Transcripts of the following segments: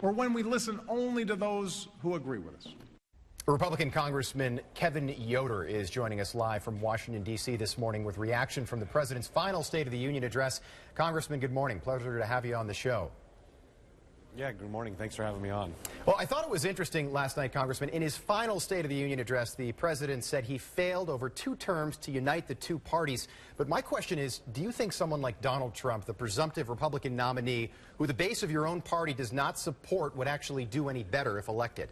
or when we listen only to those who agree with us. Republican Congressman Kevin Yoder is joining us live from Washington, D.C. this morning with reaction from the president's final State of the Union address. Congressman, good morning. Pleasure to have you on the show. Yeah, good morning. Thanks for having me on. Well, I thought it was interesting last night, Congressman. In his final State of the Union address, the president said he failed over 2 terms to unite the 2 parties. But my question is, do you think someone like Donald Trump, the presumptive Republican nominee, who the base of your own party does not support, would actually do any better if elected?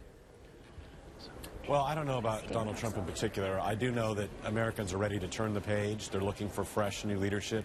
Well, I don't know about Donald Trump in particular. I do know that Americans are ready to turn the page. They're looking for fresh, new leadership.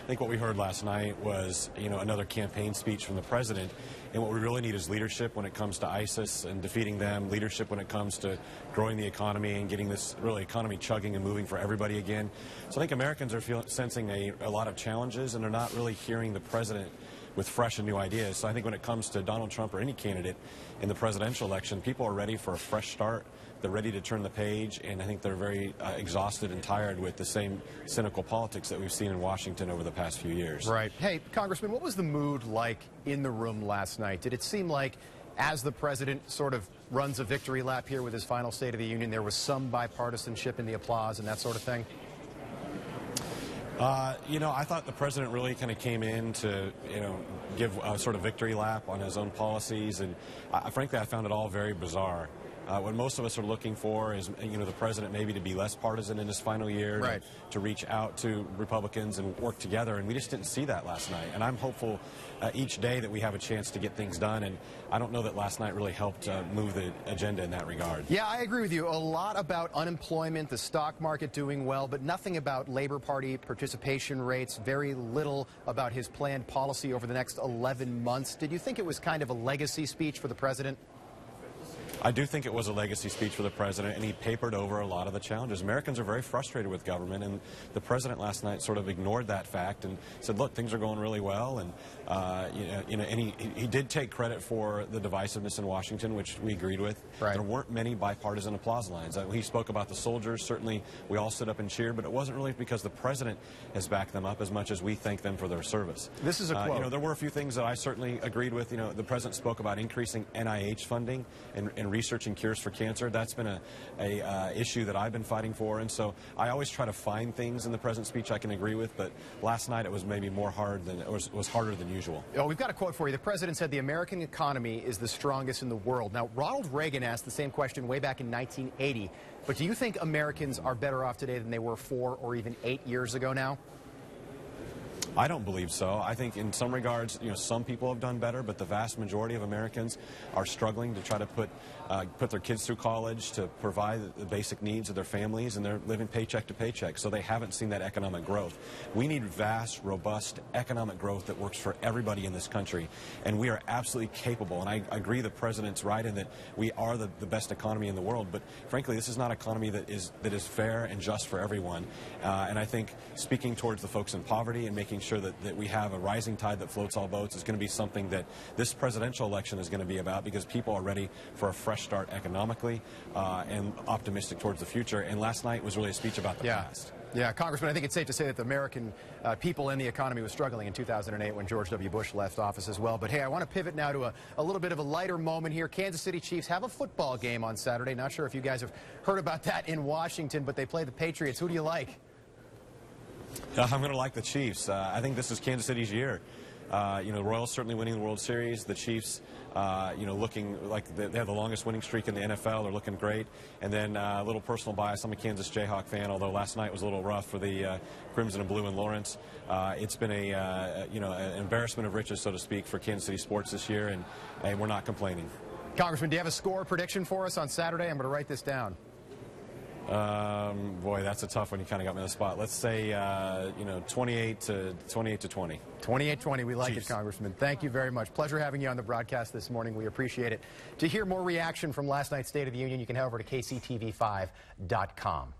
I think what we heard last night was, another campaign speech from the president. And what we really need is leadership when it comes to ISIS and defeating them, leadership when it comes to growing the economy and getting this really economy chugging and moving for everybody again. So I think Americans are sensing a lot of challenges, and they're not really hearing the president with fresh and new ideas. So I think when it comes to Donald Trump or any candidate in the presidential election, people are ready for a fresh start. They're ready to turn the page, and I think they're very exhausted and tired with the same cynical politics that we've seen in Washington over the past few years. Right. Hey, Congressman, what was the mood like in the room last night? Did it seem like, as the president sort of runs a victory lap here with his final State of the Union, there was some bipartisanship in the applause and that sort of thing? I thought the president really kind of came in to, give a sort of victory lap on his own policies, and frankly, I found it all very bizarre. What most of us are looking for is, the president maybe to be less partisan in his final year, right, to reach out to Republicans and work together, and we just didn't see that last night. And I'm hopeful each day that we have a chance to get things done, and I don't know that last night really helped move the agenda in that regard. Yeah, I agree with you. A lot about unemployment, the stock market doing well, but nothing about Labor Party participation rates, very little about his planned policy over the next 11 months. Did you think it was kind of a legacy speech for the president? I do think it was a legacy speech for the president, and he papered over a lot of the challenges. Americans are very frustrated with government, and the president last night sort of ignored that fact and said, look, things are going really well. And, and he did take credit for the divisiveness in Washington, which we agreed with. Right. There weren't many bipartisan applause lines. He spoke about the soldiers. Certainly, we all stood up and cheered, but it wasn't really because the president has backed them up as much as we thank them for their service. This is a quote. There were a few things that I certainly agreed with. The president spoke about increasing NIH funding and researching cures for cancer. That's been a issue that I've been fighting for, and so I always try to find things in the president's speech I can agree with, but last night it was maybe more hard than it was harder than usual. Oh, we've got a quote for you. The president said the American economy is the strongest in the world. Now, Ronald Reagan asked the same question way back in 1980, but do you think Americans are better off today than they were 4 or even 8 years ago now? I don't believe so. I think in some regards, some people have done better, but the vast majority of Americans are struggling to try to put their kids through college, to provide the basic needs of their families, and they're living paycheck to paycheck, so they haven't seen that economic growth. We need vast, robust economic growth that works for everybody in this country, and we are absolutely capable, and I agree the president's right in that we are the best economy in the world, but frankly, this is not an economy that is fair and just for everyone, and I think speaking towards the folks in poverty and making sure that we have a rising tide that floats all boats is going to be something that this presidential election is going to be about, because people are ready for a fresh start economically and optimistic towards the future. And last night was really a speech about the past. Yeah, Congressman, I think it's safe to say that the American people and the economy was struggling in 2008 when George W. Bush left office as well. But hey, I want to pivot now to a little bit of a lighter moment here. Kansas City Chiefs have a football game on Saturday. Not sure if you guys have heard about that in Washington, but they play the Patriots. Who do you like? I'm going to like the Chiefs. I think this is Kansas City's year. The Royals certainly winning the World Series. The Chiefs, looking like they have the longest winning streak in the NFL. They're looking great. And then a little personal bias. I'm a Kansas Jayhawk fan, although last night was a little rough for the Crimson and Blue in Lawrence. It's been an embarrassment of riches, so to speak, for Kansas City sports this year, and we're not complaining. Congressman, do you have a score prediction for us on Saturday? I'm going to write this down. Boy, that's a tough one. You kind of got me on the spot. Let's say, 28 to 20. 28-20. We like Chiefs. It, Congressman. Thank you very much. Pleasure having you on the broadcast this morning. We appreciate it. To hear more reaction from last night's State of the Union, you can head over to kctv5.com.